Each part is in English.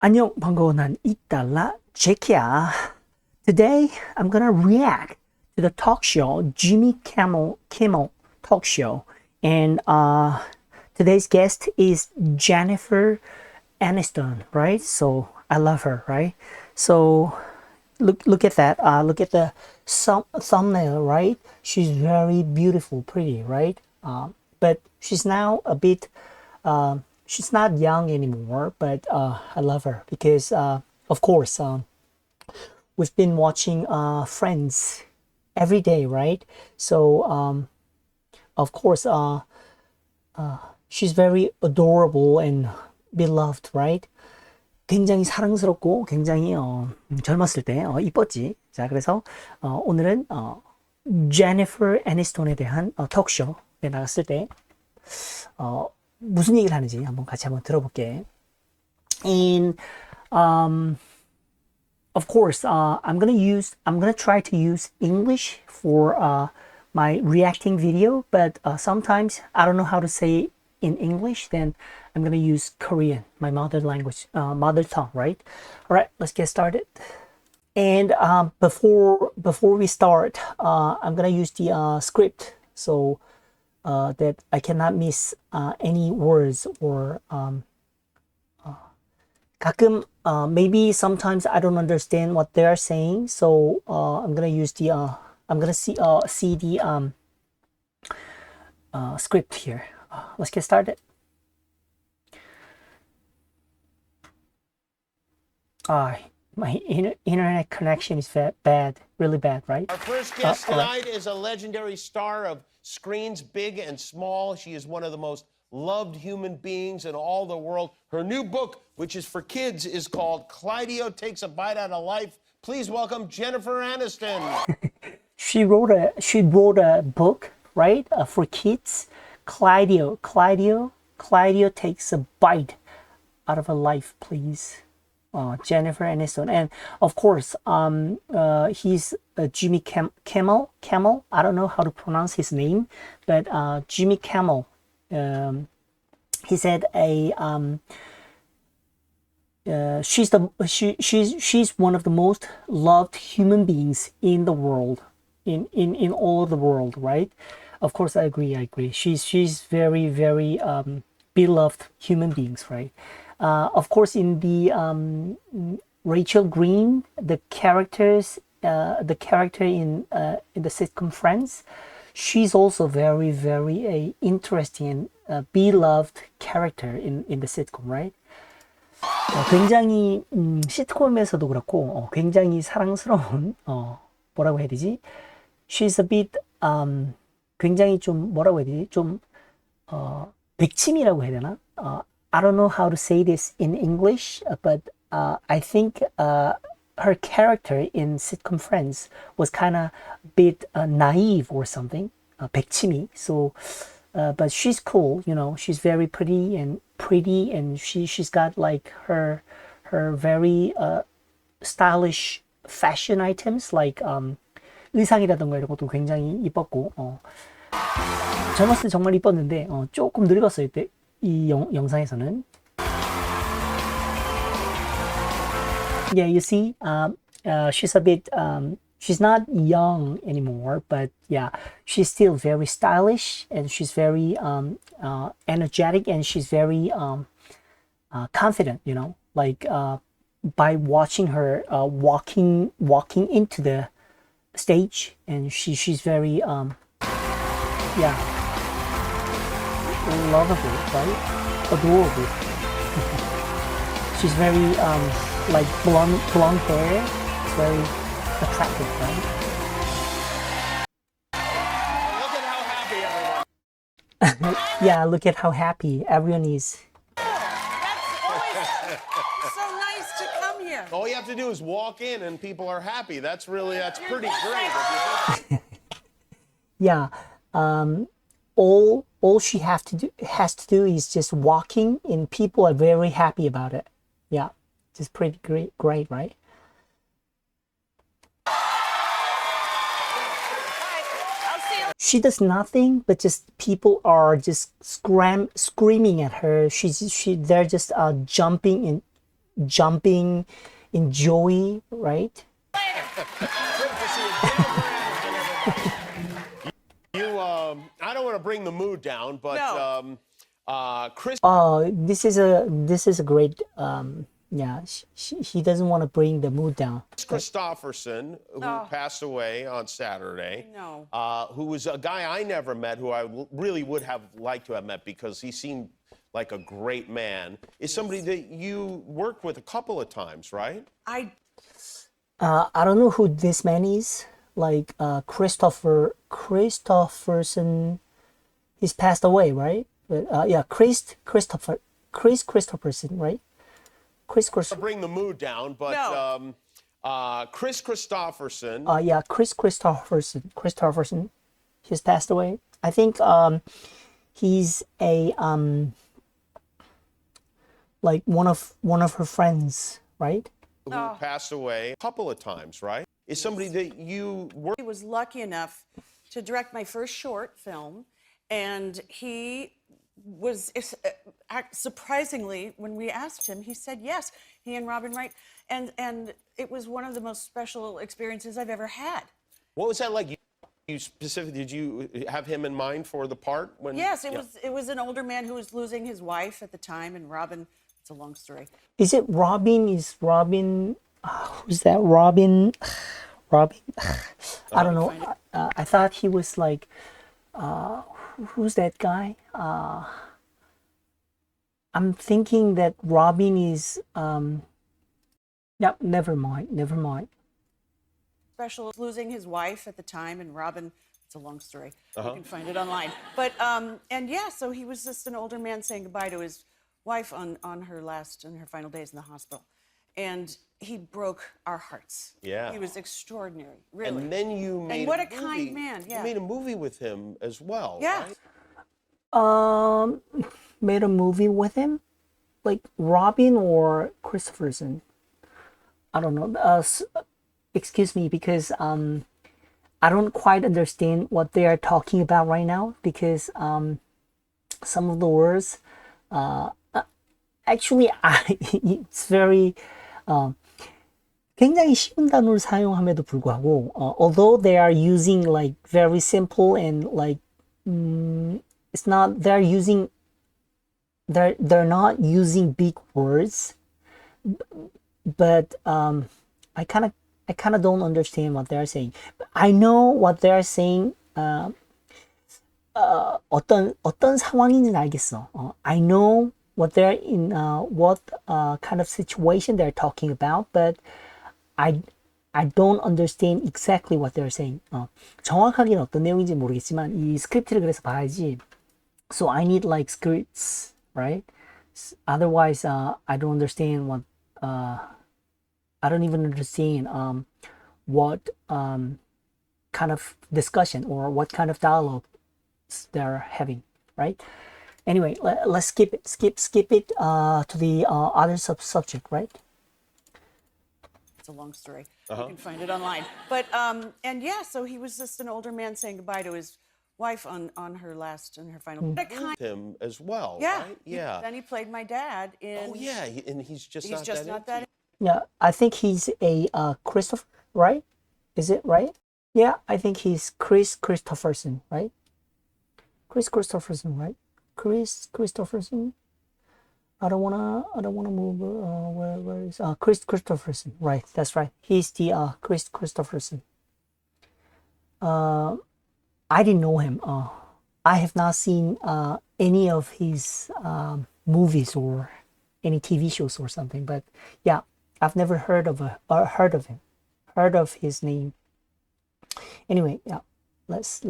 안녕, 반가워. 난 이달라 제키야. Today, I'm gonna react to the talk show, Jimmy Kimmel talk show. And today's guest is Jennifer Aniston, right? So I love her, right? So look at that. Look at the thumbnail, right? She's very beautiful, pretty, right? But she's now a bit she's not young anymore, but I love her because, of course, we've been watching Friends every day, right? So, of course, she's very adorable and beloved, right? 굉장히 사랑스럽고 굉장히 젊었을 때 이뻤지. 자, 그래서 오늘은 제니퍼 애니스톤에 대한 토크쇼에 나갔을 때 무슨 얘기를 하는지 같이 들어볼게. And of course, I'm gonna try to use English for my reacting video, but sometimes I don't know how to say in English. Then I'm gonna use Korean, my mother language, mother tongue, right? All right, let's get started. And before we start, I'm gonna use the script so that I cannot miss any words or 가끔 maybe sometimes I don't understand what they're saying, so I'm gonna use the I'm gonna see the script here. Let's get started. My internet connection is bad, really bad, right? Our first guest tonight is a legendary star of screens big and small. She is one of the most loved human beings in all the world. Her new book, which is for kids, is called Clydio Takes a Bite Out of Life. Please welcome Jennifer Aniston. She wrote a book, right, for kids. Clydio takes a bite out of a life, please. Jennifer Aniston, and of course, he's Jimmy Kimmel. I don't know how to pronounce his name, but Jimmy Kimmel. He said she's one of the most loved human beings in the world, in all the world, right? Of course, I agree. She's very beloved human beings, right? Of course, in the Rachel Green, the character in the sitcom Friends, she's also very interesting and beloved character in the sitcom, right? 굉장히 시트콤에서도 그렇고 굉장히 사랑스러운 뭐라고 해야 되지? She's a bit 굉장히 좀 뭐라고 해야 되지? 좀 백치미라고 해야 되나? I don't know how to say this in English, but I think her character in sitcom Friends was kind of a bit naive or something, 백치미. So, but she's cool, you know. She's very pretty, and she's got like her very stylish fashion items, like 의상이라던가 이런 것도 굉장히 이뻤고 젊었을 때 정말 이뻤는데 조금 늙었을 때. 이 영상에서는 yeah, you see, she's a bit she's not young anymore, but yeah, she's still very stylish, and she's very energetic, and she's very confident, you know, like by watching her walking into the stage, and she's very yeah, lovable, right? Adorable. She's very like blonde hair. It's very attractive, right? Look at how happy everyone. Yeah, look at how happy everyone is. That's always so nice to come here. All you have to do is walk in and people are happy. That's pretty great. If you think. Yeah. All she has to do is just walking, and people are very happy about it. Yeah, just pretty great, right? She does nothing, but just people are just screaming at her. They're just jumping, enjoy, right? I don't want to bring the mood down, but No. Chris Oh, this is a great yeah. He doesn't want to bring the mood down. Christopherson, who passed away on Saturday, No. who was a guy I never met, who I really would have liked to have met because he seemed like a great man, is somebody that you worked with a couple of times, right? I I don't know who this man is. Like Christopherson. He's passed away, right? But yeah, Chris Christopherson, right? To bring the mood down, but No. Chris Christopherson. Yeah, Chris Christopherson. He's passed away. I think he's a like one of her friends, right? Who passed away a couple of times, right? Is somebody that you worked was lucky enough to direct my first short film, and he was surprisingly, when we asked him, he said yes. He and Robin Wright, and it was one of the most special experiences I've ever had. What was that like? You specifically, did you have him in mind for the part? When Yes, it was an older man who was losing his wife at the time, and Robin. It's a long story. Is it Robin? Is Robin? Who's that? Robin? Robin? I don't know. I thought he was like. Who's that guy? I'm thinking that Robin is. Yeah, never mind. Never mind. Special losing his wife at the time, and Robin. It's a long story. You can find it online. But and yeah, so he was just an older man saying goodbye to his wife on her final days in the hospital, and he broke our hearts. Yeah. He was extraordinary, really. And then you made what a a kind man, yeah. You made a movie with him as well. Yeah. Right? Made a movie with him, like Robin or Christopherson. I don't know. Excuse me, because I don't quite understand what they are talking about right now because some of the words actually it's very 굉장히 쉬운 단어를 사용함에도 불구하고 although they are using like very simple and like it's not they're not using big words, but I kind of don't understand what they're saying. I know what they're saying. 어떤 상황인지는 알겠어. I know what they're in, what kind of situation they're talking about, but I don't understand exactly what they're saying. 정확하게는 어떤 내용인지 모르겠지만 이 스크립트를 그래서 봐야지. So I need like scripts, right? Otherwise, I don't understand what. I don't even understand what kind of discussion or what kind of dialogue they're having, right? Anyway, let's skip it to the other subject, right? It's a long story. You can find it online. But and yeah, so he was just an older man saying goodbye to his wife on her final. Him as well. Yeah. Right? Yeah. Then he played my dad in. Oh yeah, and he's just He's not just that not into that. Yeah, I think he's a Christopher, right? Is it right? Yeah, I think he's Chris Christopherson, right? Chris Christopherson, right? Chris Christopherson. I don't wanna move. Where is Chris Christopherson? Right, that's right. He's the Chris Christopherson. I didn't know him. I have not seen any of his movies or any TV shows or something. But yeah, I've never heard of him, heard of his name. Anyway, yeah, let's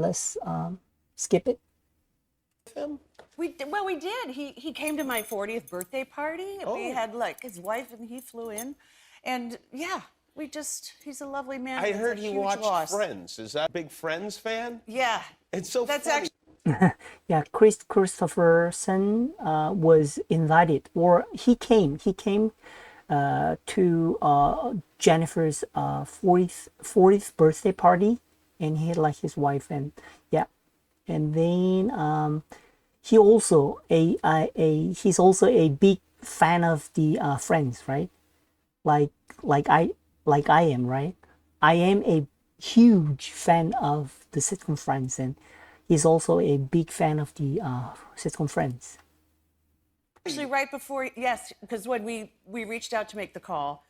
skip it. him? We did. He came to my 40th birthday party. We had like his wife and he flew in, and yeah, he's a lovely man. I It's heard a he huge watched loss. Friends. Is that a big Friends fan? Yeah, It's so that's funny. actually. Yeah, Chris Christopherson was invited, or he came to Jennifer's 40th birthday party, and he had like his wife, and yeah, and then he's also a big fan of the Friends, right? like like I like I am, right? I am a huge fan of the sitcom Friends, and he's also a big fan of the sitcom Friends. Actually, right before, yes, because when we reached out to make the call,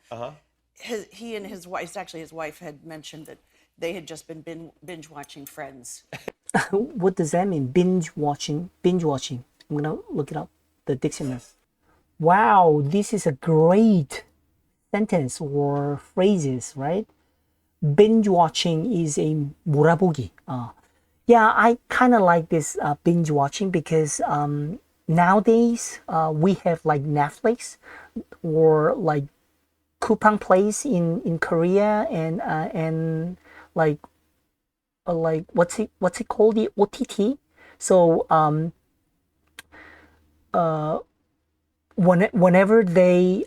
he and his wife, actually his wife, had mentioned that they had just been binge watching Friends. What does that mean? Binge watching. Binge watching. I'm gonna look it up. The dictionary. Wow, this is a great sentence or phrases, right? Binge watching is a 몰아보기. Yeah, I kind of like this binge watching because nowadays we have like Netflix or like Coupang Place in Korea and like what's it called, the OTT. So whenever they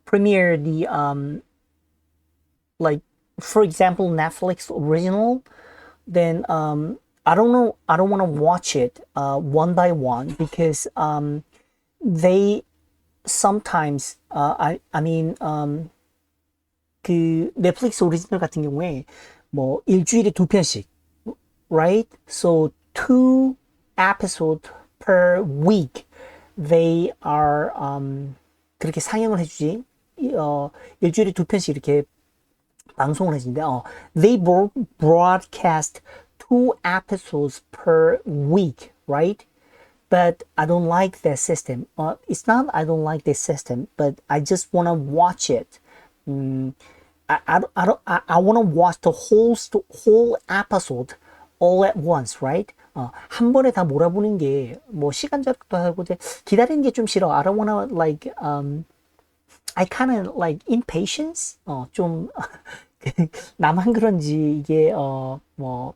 premiere the like for example Netflix original, then I don't know, I don't want to watch it one by one because they sometimes I mean 그 넷플릭스 오리지널 같은 경우에 뭐 일주일에 두 편씩, right? So 2 episodes per week they are 그렇게 상영을 해주지. 일주일에 두 편씩 이렇게 방송을 해주는데 they broadcast 2 episodes per week, right? But I don't like that system. It's not I don't like this system, but I just want to watch it. I want to watch the whole episode all at once, right? 한 번에 다 몰아보는 게 뭐 시간 절약도 하고 기다리는 게 좀 싫어. I don't wanna like I kind of like impatience. 좀 나만 그런지 이게 뭐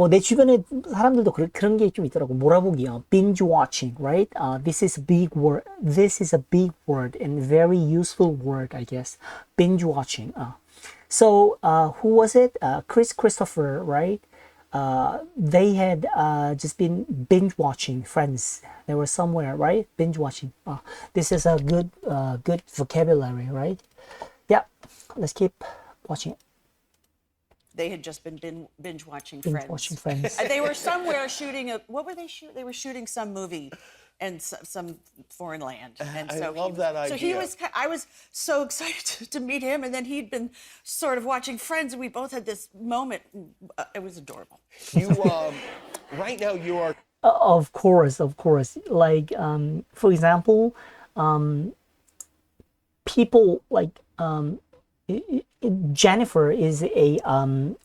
내 주변에 사람들도 그런 게 좀 있더라고. 몰아보기요. Binge watching, right? This is a big word. This is a big word and very useful word, I guess. Binge watching. So who was it? Chris Christopher, right? They had just been binge watching Friends. They were somewhere, right? Binge watching. This is a good vocabulary, right? Yeah. Let's keep watching it. They had just been binge watching Binge Friends. watching Friends. They were somewhere shooting what were they shooting? They were shooting some movie in some foreign land. And I so love that So idea. I was so excited to meet him, and then he'd been sort of watching Friends, and we both had this moment. It was adorable. You right now you are Of course. Like for example, people like Jennifer is a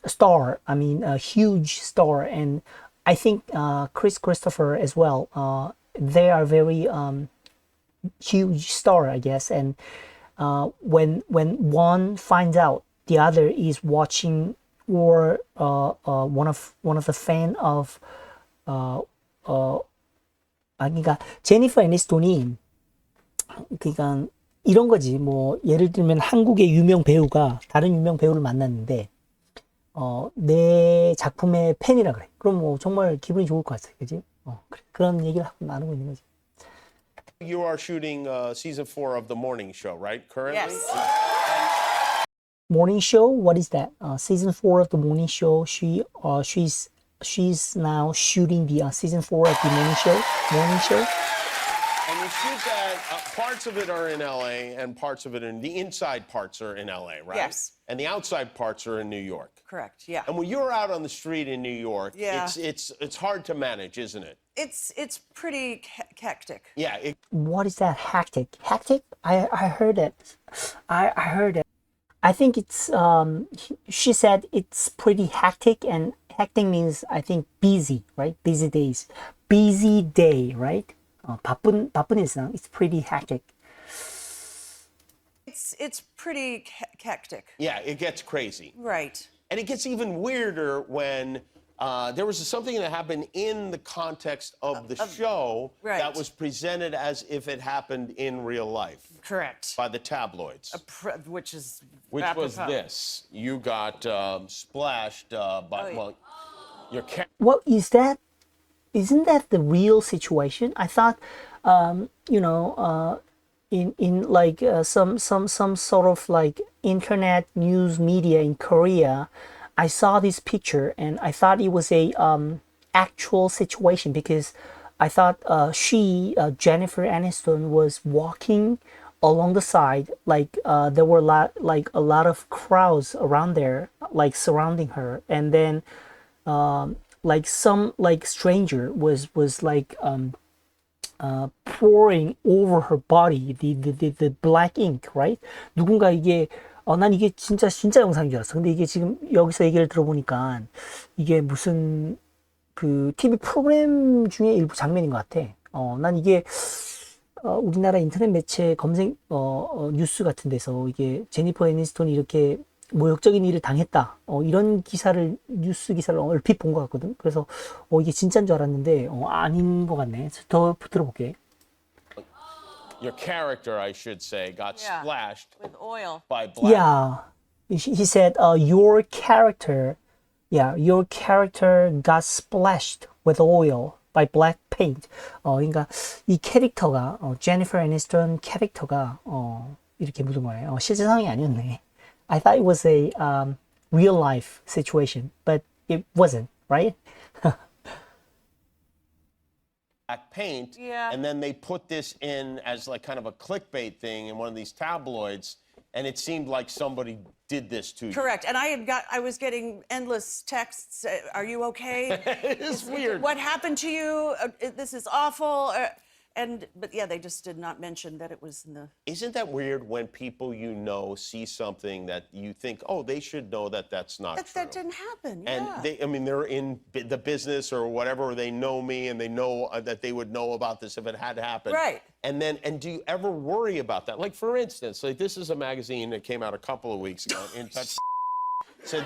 star. I mean, a huge star, and I think Chris Christopher as well. They are very huge star, I guess. And when one finds out the other is watching or one of the fan of 그러니까 제니퍼 애니스톤이 그러니까 이런 거지. 뭐 예를 들면 한국의 유명 배우가 다른 유명 배우를 만났는데 내 작품의 팬이라 그래. 그럼 뭐 정말 기분이 좋을 것 같아, 그지? 그런 얘기를 하고 나누고 있는 거지. You are shooting season 4 of the morning show, right? Currently? Yes. Morning show, what is that? Season 4 of the morning show. She's now shooting the season 4 of the morning show. And you shoot that, parts of it are in LA and parts of it in the inside parts are in LA, right? Yes. And the outside parts are in New York. Correct. Yeah. And when you're out on the street in New York, Yeah. it's hard to manage, isn't it? It's pretty hectic. Yeah. What is that? Hectic? I heard it. I heard it. I think it's she said it's pretty hectic, and hectic means I think busy, right? Busy days. Busy day, right? 바쁜 일상. It's pretty hectic. It's pretty hectic. Yeah, it gets crazy. Right. And it gets even weirder when there was something that happened in the context of the show right. that was presented as if it happened in real life Correct. by the tabloids. Which is Which was apropos. this. You got splashed by, yeah. well, your What is that? Isn't that the real situation? I thought, in like some sort of like internet news media in Korea, I saw this picture and I thought it was a actual situation because I thought Jennifer Aniston was walking along the side like there were a lot of crowds around there like surrounding her, and then like some like stranger was like pouring over her body the black ink, right? 누군가 이게 난 이게 진짜 영상인 줄 알았어. 근데 이게 지금 여기서 얘기를 들어보니까 이게 무슨 그 TV 프로그램 중에 일부 장면인 것 같아. 난 이게 우리나라 인터넷 매체 검색 뉴스 같은 데서 이게 제니퍼 애니스톤이 이렇게 모욕적인 일을 당했다. 이런 기사를 뉴스 기사를 얼핏 본 것 같거든. 그래서 이게 진짜인 줄 알았는데 아닌 것 같네. 더 들어볼게. Your character, I should say, got splashed with oil. by black. Yeah, he said your character got splashed with oil by black paint. 그러니까 이 캐릭터가 제니퍼 애니스톤 캐릭터가 이렇게 묻은 거네. 실제 상황이 아니었네. I thought it was a real life situation, but it wasn't, right? Black paint, Yeah. and then they put this in as like kind of a clickbait thing in one of these tabloids, and it seemed like somebody did this to you. Correct. And I was getting endless texts. Are you okay? It is weird. What happened to you? This is awful. But yeah, they just did not mention that it was in the. Isn't that weird when people you know see something that you think, oh, they should know that that's not true? That didn't happen. And Yeah. they're in the business or whatever, or they know me and they know that they would know about this if it had happened. Right. And do you ever worry about that? Like, for instance, like this is a magazine that came out a couple of weeks ago. In touch said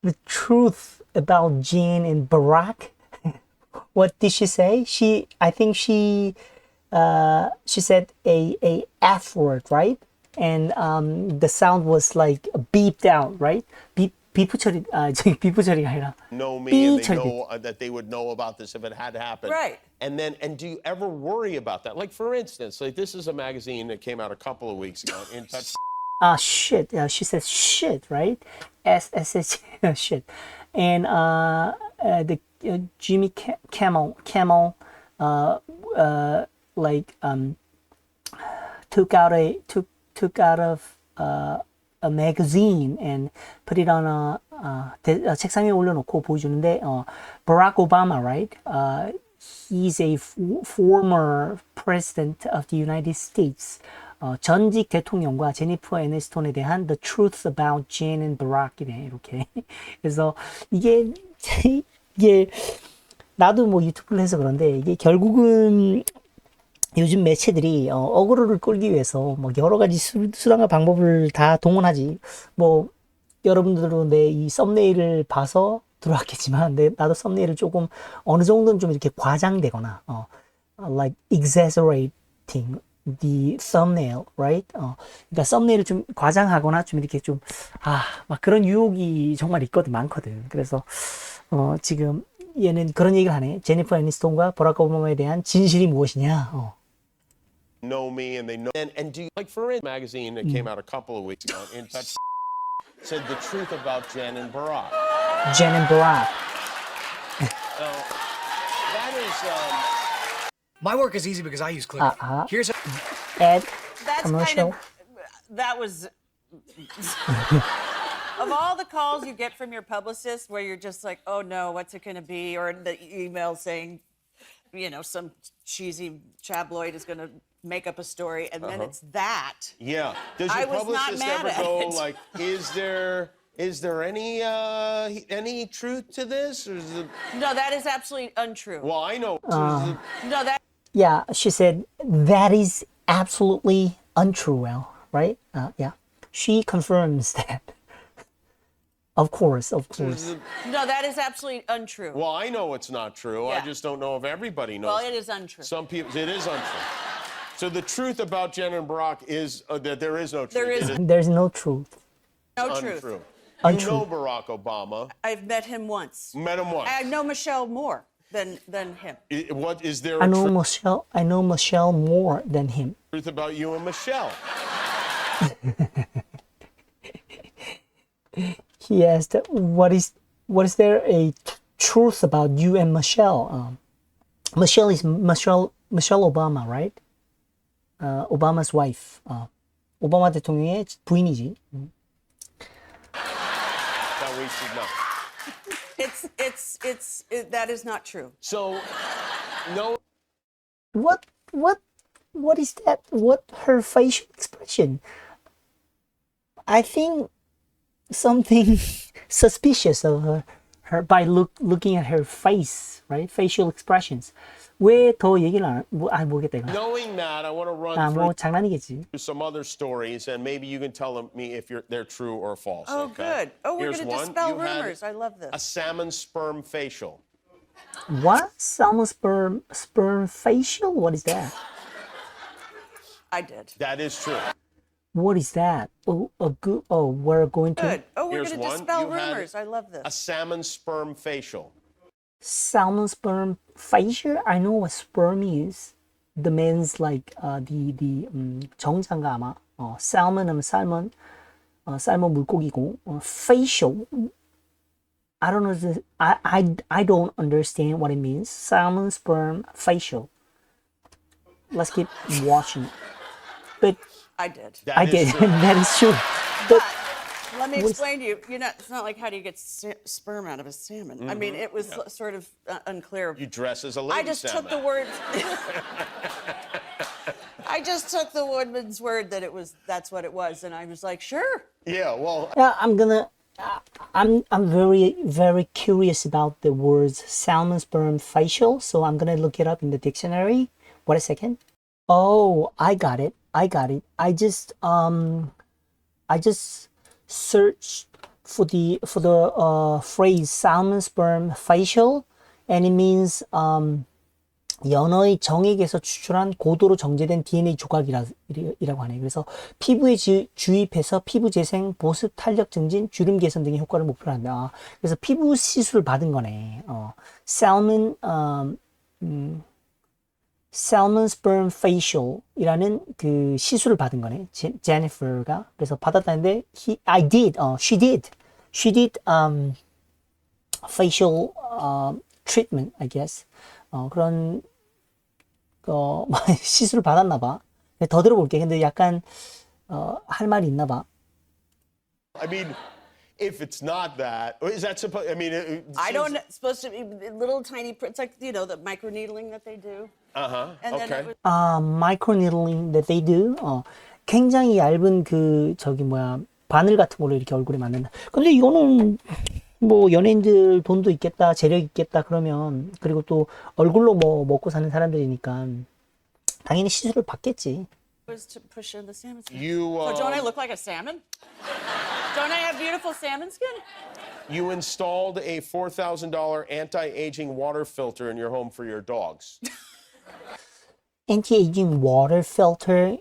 The truth about Jean and Barack. What did she say? I think she said a F word, right? And the sound was like beeped out, right? 비프 처리 비프 처리가 아니라 know me and they 처리. know that they would know about this if it had happened. Right. And do you ever worry about that? Like, for instance, like this is a magazine that came out a couple of weeks ago. In touch. Shit. She says shit, right? S shit. And the Jimmy Kimmel like took out of a magazine and put it on 책상 위에 올려놓고 보여주는데 Barack Obama, right? He's a former president of the United States. 전직 대통령과 제니퍼 애니스톤에 대한 The Truth About Jane and Barack이네 이렇게. 그래서 이게 나도 뭐 유튜브를 해서 그런데 이게 결국은 요즘 매체들이 어그로를 끌기 위해서 뭐 여러 가지 수단과 방법을 다 동원하지. 뭐 여러분들도 내 이 썸네일을 봐서 들어왔겠지만 나도 썸네일을 조금 어느 정도는 좀 이렇게 과장되거나 like exaggerating the thumbnail, right? 그러니까 썸네일을 좀 과장하거나 좀 이렇게 좀 막 그런 유혹이 정말 많거든. 그래서 지금 얘는 그런 얘기를 하네. 제니퍼 애니스톤과 버락 오바마에 대한 진실이 무엇이냐? Know me and they know. And do you, like, for a magazine that came out a couple of weeks ago. In touch. Said the truth about Jen and Barack. Jen and Barack. That is. My work is easy because I use Click. Here's a Ad That's commercial. that was. Of all the calls you get from your publicist where you're just like, oh no, what's it going to be? Or the email saying, some cheesy tabloid is going to make up a story. And then it's that. Yeah. Does I your was not publicist mad ever at go it. like, is there any truth to this? Or is it... No, that is absolutely untrue. Well, I know. No, that. Yeah, she said that is absolutely untrue. Well, right? Yeah, she confirms that. Of course. No, that is absolutely untrue. Well, I know it's not true. I Yeah. just don't know if everybody knows. Well, it is untrue. Some people, it is untrue. So the truth about Jen and Barack is that there is no truth. There is It There's no truth. no untrue. truth. Untrue. You know Barack Obama. I've met him once. Met him once. I know Michelle Moore. than him. What is there I a know Michelle. I know Michelle more than him. truth about you and Michelle? He asked, "What is there a truth about you and Michelle?" Michelle is Michelle Obama, right? Obama's wife. 오바마 대통령의 부인이지. That we should know. That is not true. So, no. What is that? What her facial expression? I think something suspicious of her by looking at her face, right? Facial expressions. 왜 더 얘기를 모르겠다 이거. Knowing that, I want to run 뭐 장난이겠지. through some other stories, and maybe you can tell me if they're true or false. Oh, okay? good. Oh, we're Here's going to one. dispel You had rumors. I love this. a salmon sperm facial. What? Salmon sperm facial? What is that? I did. That is true. What is that? Oh, we're going to Good. Oh, we're Here's going to one. dispel You had rumors. I love a this. salmon sperm facial. salmon sperm facial. I know what sperm is. The man's like the 정자인가 아마. salmon 하면 salmon. salmon 물고기고. facial. I don't know. I don't understand what it means. Salmon sperm facial. Let's keep watching. But I did. That I is did. true. That is true. But Let me explain to you. It's not like how do you get sperm out of a salmon? I mean, it was sort of unclear. You dress as a lady I just salmon. took the word. I just took the woman's word that that's what it was, and I was like, sure. Yeah, well, yeah, I'm very very curious about the words salmon sperm facial, so I'm gonna look it up in the dictionary. Wait a second. Oh, I got it. I just searched for the phrase salmon sperm facial, and it means 연어의 정액에서 추출한 고도로 정제된 DNA 조각이라고 하네요. 그래서 피부에 주입해서 피부 재생, 보습, 탄력 증진, 주름 개선 등의 효과를 목표로 한다. 그래서 피부 시술을 받은 거네. salmon sperm facial이라는 그 시술을 받은 거네. 제니퍼가. 그래서 받았다는데 she did facial treatment, I guess. 그런 시술을 받았나 봐. 더 들어볼게. 근데 약간 할 말이 있나 봐. I mean, if it's not that, is that supposed? I mean, I don't know. It's supposed to be little tiny. It's like the microneedling that they do. And then Okay. it was, microneedling that they do. 굉장히 얇은 바늘 같은 걸로 이렇게 얼굴에 만든다. 근데 이거는 뭐 연예인들 돈도 있겠다, 재력 있겠다 그러면, 그리고 또 얼굴로 뭐 먹고 사는 사람들이니까 당연히 시술을 받겠지. was to push in the salmon skin. You, So don't I look like a salmon? Don't I have beautiful salmon skin? You installed a $4,000 anti-aging water filter in your home for your dogs. Anti-aging water filter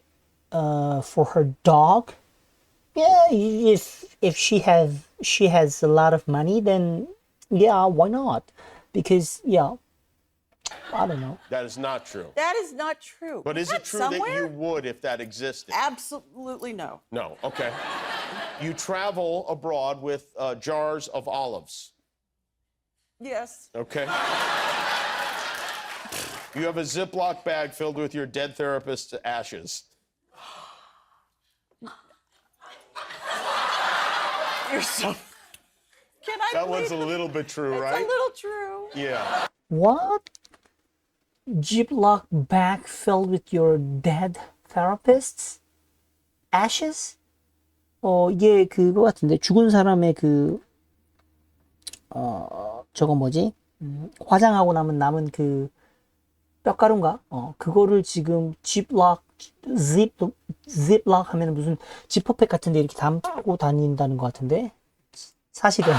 for her dog. Yeah, if she has a lot of money, then yeah, why not? Because I don't know. That is not true. That is not true. But is that it true somewhere? that you would if that existed? Absolutely no. No. Okay. You travel abroad with jars of olives. Yes. Okay. You have a Ziploc bag filled with your dead therapist's ashes. You're so. Can I? That one's a believe little bit true, It's right? a little true. Yeah. What? Ziploc bag filled with your dead therapist's ashes? 이게 그거 같은데 죽은 사람의 저거 뭐지? 화장하고 남은 그 뼈가루인가? 그거를 지금 ziploc 하면 무슨 지퍼백 같은데 이렇게 담고 다닌다는 것 같은데 사실은.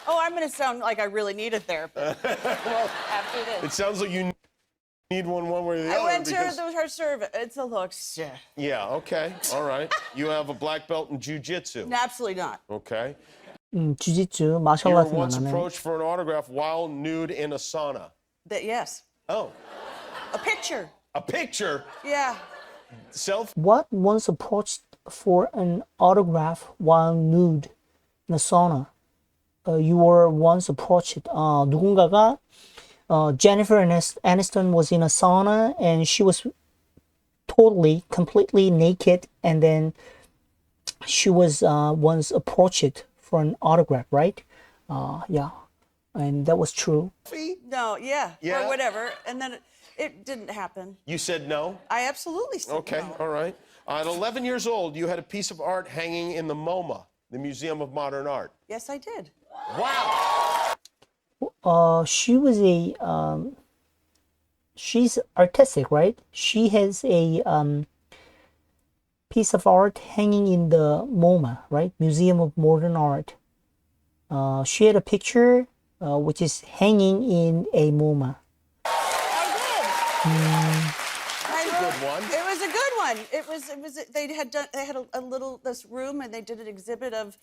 Oh, I'm going to sound like I really need a therapist after this. It sounds like you need one way or the I other. went to because- her service. It's a look. Yeah, okay. All right. You have a black belt in jiu-jitsu. Absolutely not. Okay. 주짓수, You 마셜 were 아트는 안 once 하네. approached for an autograph while nude in a sauna. Yes. Oh, A picture. a picture? Yeah. Self? What once approached for an autograph while nude in a sauna? You were once approached. 누군가가 Jennifer Aniston was in a sauna and she was totally, completely naked, and then she was once approached for an autograph, right? Yeah, and that was true. No, yeah. Yeah? Or whatever. And then it didn't happen. You said no? I absolutely said Okay, no. all right. At 11 years old, you had a piece of art hanging in the MoMA, the Museum of Modern Art. Yes, I did. Wow! She was she's artistic, right? She has a piece of art hanging in the MoMA, right? Museum of Modern Art. She had a picture which is hanging in a MoMA. I did. That's a good one. It was a good one. It was. They had a little this room, and they did an exhibit of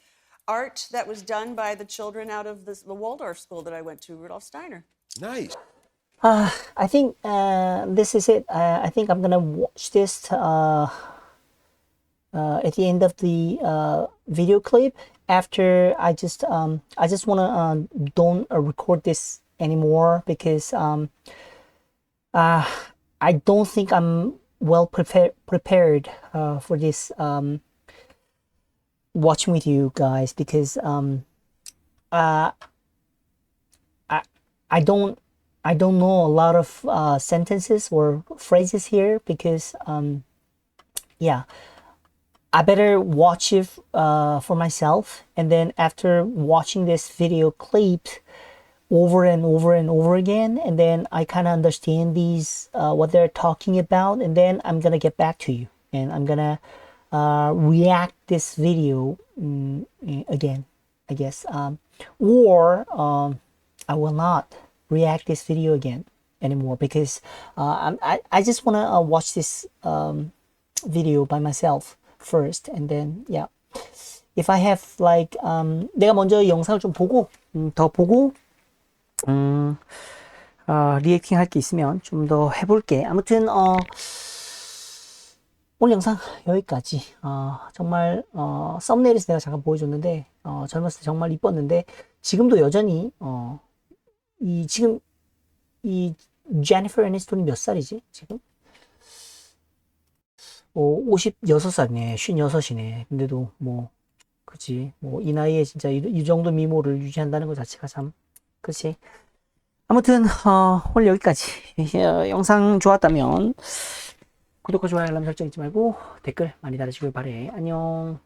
art that was done by the children out of the Waldorf school that I went to, Rudolf Steiner. Nice. I think this is it. I think I'm gonna watch this at the end of the video clip. After I just wanna don't record this anymore because I don't think I'm well prepared for this watching with you guys because I don't know a lot of sentences or phrases here because yeah, I better watch it for myself, and then after watching this video clip over and over and over again, and then I kind of understand these what they're talking about, and then I'm gonna get back to you and I'm gonna react this video again, I guess, or I will not react this video again anymore because I just want to watch this video by myself first, and then yeah, if I have like 내가 먼저 영상을 좀 보고 더 보고 리액팅 할 게 있으면 좀 더 해볼게. 아무튼 오늘 영상 여기까지. 정말 썸네일에서 내가 잠깐 보여줬는데 젊었을 때 정말 이뻤는데 지금도 여전히 지금 이 제니퍼 애니스톤이 몇 살이지 지금? 56살이네. 56이네. 근데도 뭐 그치, 뭐 이 나이에 진짜 이 정도 미모를 유지한다는 것 자체가 참, 그치. 아무튼 오늘 여기까지. 영상 좋았다면 구독과 좋아요 알람 설정 잊지 말고 댓글 많이 달아주길 바래. 안녕.